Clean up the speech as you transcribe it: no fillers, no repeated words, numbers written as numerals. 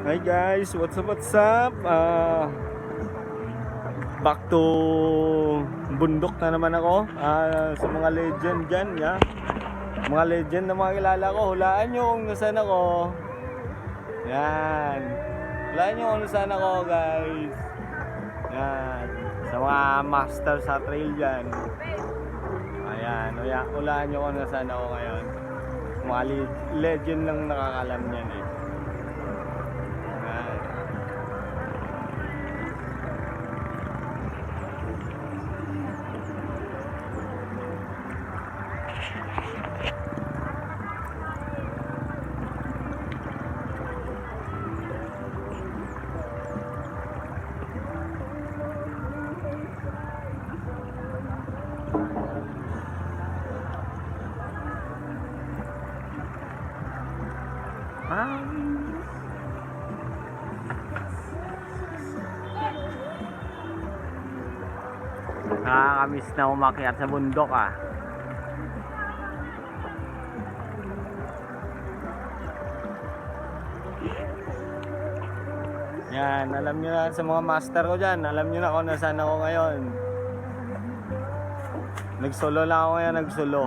Hi guys, what's up? Back to bundok na naman ako. Sa mga legend dyan, yeah. Mga legend na mga kilala ko. Hulaan nyo kung nasaan ako. Yan. Hulaan nyo kung nasaan ako, guys. Yan. Sa mga master sa trail dyan. Ayan. Hulaan nyo kung nasaan ako ngayon. Mga legend lang nakakalam yan eh. Nakakamiss na umakyat sa bundok ah. Yan, alam nyo na sa mga master ko dyan. Alam nyo na kung nasaan ako ngayon. Nagsolo lang ako ngayon, nagsolo.